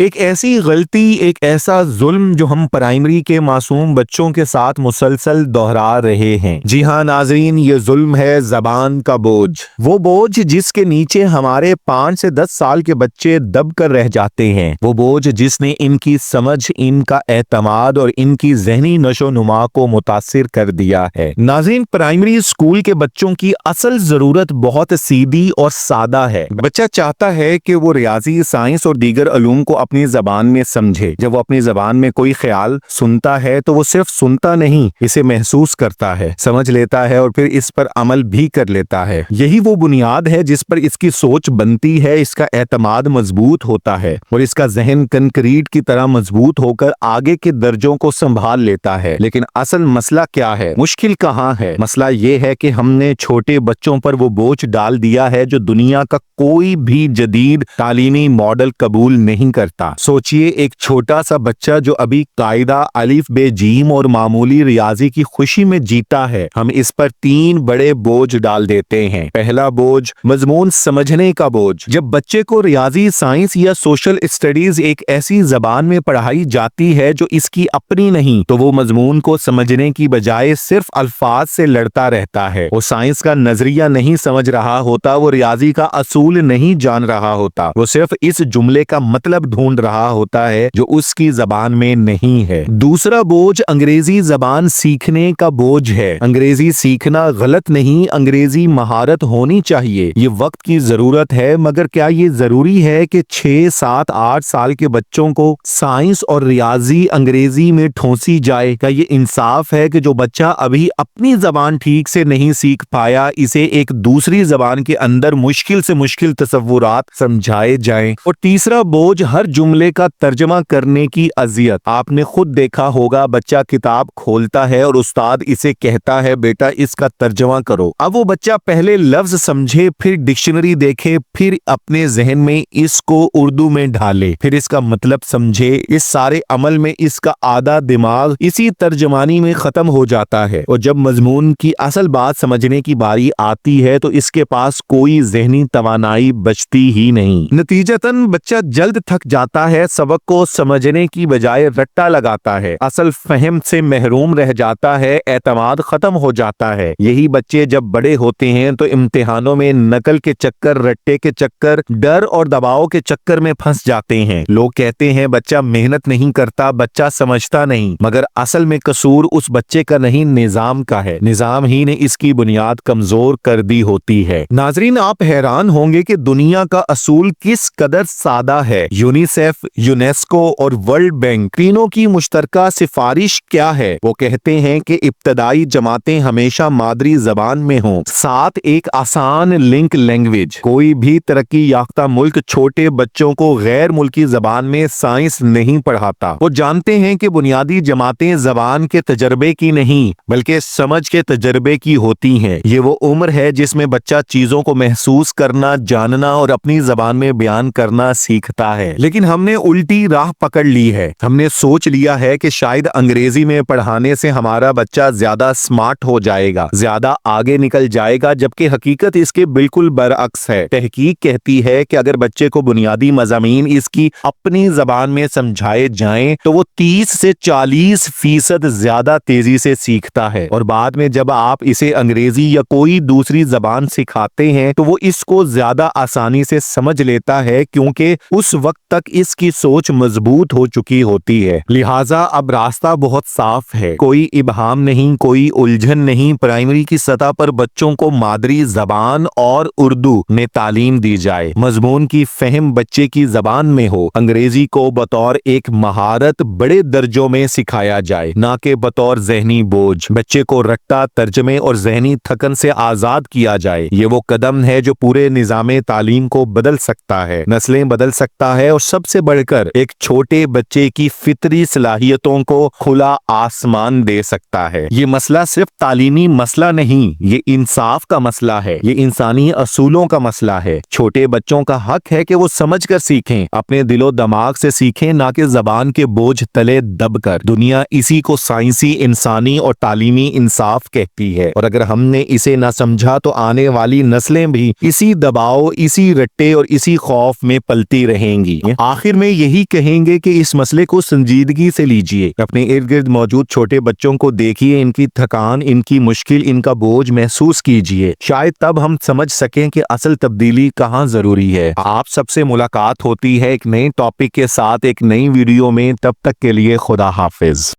ایک ایسی غلطی، ایک ایسا ظلم جو ہم پرائمری کے معصوم بچوں کے ساتھ مسلسل دہرا رہے ہیں۔ جی ہاں ناظرین، یہ ظلم ہے زبان کا بوجھ، وہ بوجھ جس کے نیچے ہمارے 5 سے 10 سال کے بچے دب کر رہ جاتے ہیں، وہ بوجھ جس نے ان کی سمجھ، ان کا اعتماد اور ان کی ذہنی نشو نما کو متاثر کر دیا ہے۔ ناظرین، پرائمری اسکول کے بچوں کی اصل ضرورت بہت سیدھی اور سادہ ہے۔ بچہ چاہتا ہے کہ وہ ریاضی، سائنس اور دیگر علوم کو اپنی زبان میں سمجھے۔ جب وہ اپنی زبان میں کوئی خیال سنتا ہے تو وہ صرف سنتا نہیں، اسے محسوس کرتا ہے، سمجھ لیتا ہے اور پھر اس پر عمل بھی کر لیتا ہے۔ یہی وہ بنیاد ہے جس پر اس کی سوچ بنتی ہے، اس کا اعتماد مضبوط ہوتا ہے اور اس کا ذہن کنکریٹ کی طرح مضبوط ہو کر آگے کے درجوں کو سنبھال لیتا ہے۔ لیکن اصل مسئلہ کیا ہے؟ مشکل کہاں ہے؟ مسئلہ یہ ہے کہ ہم نے چھوٹے بچوں پر وہ بوجھ ڈال دیا ہے جو دنیا کا کوئی بھی جدید تعلیمی ماڈل قبول نہیں کرتا۔ سوچئے، ایک چھوٹا سا بچہ جو ابھی قاعدہ الف بے جیم اور معمولی ریاضی کی خوشی میں جیتا ہے، ہم اس پر 3 بڑے بوجھ ڈال دیتے ہیں۔ پہلا بوجھ، مضمون سمجھنے کا بوجھ۔ جب بچے کو ریاضی، سائنس یا سوشل اسٹڈیز ایک ایسی زبان میں پڑھائی جاتی ہے جو اس کی اپنی نہیں، تو وہ مضمون کو سمجھنے کی بجائے صرف الفاظ سے لڑتا رہتا ہے۔ وہ سائنس کا نظریہ نہیں سمجھ رہا ہوتا، وہ ریاضی کا اصول نہیں جان رہا ہوتا، وہ صرف اس جملے کا مطلب ڈھونڈ رہا ہوتا ہے جو اس کی زبان میں نہیں ہے۔ دوسرا بوجھ انگریزی زبان سیکھنے کا بوجھ ہے۔ انگریزی سیکھنا غلط نہیں، انگریزی مہارت ہونی چاہیے، یہ وقت کی ضرورت ہے، مگر کیا یہ ضروری ہے کہ 6، 7، 8 سال کے بچوں کو سائنس اور ریاضی انگریزی میں ٹھونسی جائے؟ کیا یہ انصاف ہے کہ جو بچہ ابھی اپنی زبان ٹھیک سے نہیں سیکھ پایا، اسے ایک دوسری زبان کے اندر مشکل سے مشکل تصورات سمجھائے جائیں؟ اور تیسرا بوجھ، ہر جملے کا ترجمہ کرنے کی اذیت۔ آپ نے خود دیکھا ہوگا، بچہ کتاب کھولتا ہے اور استاد اسے کہتا ہے بیٹا اس کا ترجمہ کرو۔ اب وہ بچہ پہلے لفظ سمجھے، پھر ڈکشنری دیکھے، پھر اپنے ذہن میں اس کو اردو میں ڈھالے، پھر اس کا مطلب سمجھے۔ اس سارے عمل میں اس کا آدھا دماغ اسی ترجمانی میں ختم ہو جاتا ہے، اور جب مضمون کی اصل بات سمجھنے کی باری آتی ہے تو اس کے پاس کوئی ذہنی توانائی بچتی ہی نہیں۔ نتیجتاً بچہ جلد تھک جاتا ہے، سبق کو سمجھنے کی بجائے رٹا لگاتا ہے، اصل فہم سے محروم رہ جاتا ہے، اعتماد ختم ہو جاتا ہے۔ یہی بچے جب بڑے ہوتے ہیں تو امتحانوں میں نقل کے چکر، رٹے کے چکر، ڈر اور دباؤ کے چکر میں پھنس جاتے ہیں۔ لوگ کہتے ہیں بچہ محنت نہیں کرتا، بچہ سمجھتا نہیں، مگر اصل میں قصور اس بچے کا نہیں، نظام کا ہے۔ نظام ہی نے اس کی بنیاد کمزور کر دی ہوتی ہے۔ ناظرین، آپ حیران ہوں گے کہ دنیا کا اصول کس قدر سادہ ہے۔ یونیسیف، یونیسکو اور ورلڈ بینک تینوں کی مشترکہ سفارش کیا ہے؟ وہ کہتے ہیں کہ ابتدائی جماعتیں ہمیشہ مادری زبان میں ہوں، ساتھ ایک آسان لنک لینگویج۔ کوئی بھی ترقی یافتہ ملک چھوٹے بچوں کو غیر ملکی زبان میں سائنس نہیں پڑھاتا۔ وہ جانتے ہیں کہ بنیادی جماعتیں زبان کے تجربے کی نہیں بلکہ سمجھ کے تجربے کی ہوتی ہیں۔ یہ وہ عمر ہے جس میں بچہ چیزوں کو محسوس کرنا، جاننا اور اپنی زبان میں بیان کرنا سیکھتا ہے۔ لیکن ہم نے الٹی راہ پکڑ لی ہے۔ ہم نے سوچ لیا ہے کہ شاید انگریزی میں پڑھانے سے ہمارا بچہ زیادہ سمارٹ ہو جائے گا، زیادہ آگے نکل جائے گا، جبکہ حقیقت اس کے بالکل برعکس ہے۔ تحقیق کہتی ہے کہ اگر بچے کو بنیادی مضامین اس کی اپنی زبان میں سمجھائے جائیں تو وہ 30 سے 40% زیادہ تیزی سے سیکھتا ہے، اور بعد میں جب آپ اسے انگریزی یا کوئی دوسری زبان سکھاتے ہیں تو وہ اس کو زیادہ آسانی سے سمجھ لیتا ہے، کیونکہ اس وقت تک اس کی سوچ مضبوط ہو چکی ہوتی ہے۔ لہٰذا اب راستہ بہت صاف ہے، کوئی ابہام نہیں، کوئی الجھن نہیں۔ پرائمری کی سطح پر بچوں کو مادری زبان اور اردو میں تعلیم دی جائے، مضمون کی فہم بچے کی زبان میں ہو، انگریزی کو بطور ایک مہارت بڑے درجوں میں سکھایا جائے، نہ کہ بطور ذہنی بوجھ۔ بچے کو رٹا، ترجمے اور ذہنی تھکن سے آزاد کیا جائے۔ یہ وہ قدم ہے جو پورے نظام تعلیم کو بدل سکتا ہے، نسلیں بدل سکتا ہے، اور سب سے بڑھ کر ایک چھوٹے بچے کی فطری صلاحیتوں کو کھلا آسمان دے سکتا ہے۔ یہ مسئلہ صرف تعلیمی مسئلہ نہیں، یہ انصاف کا مسئلہ ہے، یہ انسانی اصولوں کا مسئلہ ہے۔ چھوٹے بچوں کا حق ہے کہ وہ سمجھ کر سیکھیں، اپنے دل و دماغ سے سیکھیں، نہ کہ زبان کے بوجھ تلے دب کر۔ دنیا اسی کو سائنسی، انسانی اور تعلیمی انصاف کہتی ہے، اور اگر ہم نے اسے نہ سمجھا تو آنے والی نسلیں بھی اسی دباؤ، اسی رٹے اور اسی خوف میں پلتی رہیں گی۔ آخر میں یہی کہیں گے کہ اس مسئلے کو سنجیدگی سے لیجئے، اپنے ارد گرد موجود چھوٹے بچوں کو دیکھیے، ان کی تھکان، ان کی مشکل، ان کا بوجھ محسوس کیجئے، شاید تب ہم سمجھ سکیں کہ اصل تبدیلی کہاں ضروری ہے۔ آپ سب سے ملاقات ہوتی ہے ایک نئے ٹاپک کے ساتھ ایک نئی ویڈیو میں، تب تک کے لیے خدا حافظ۔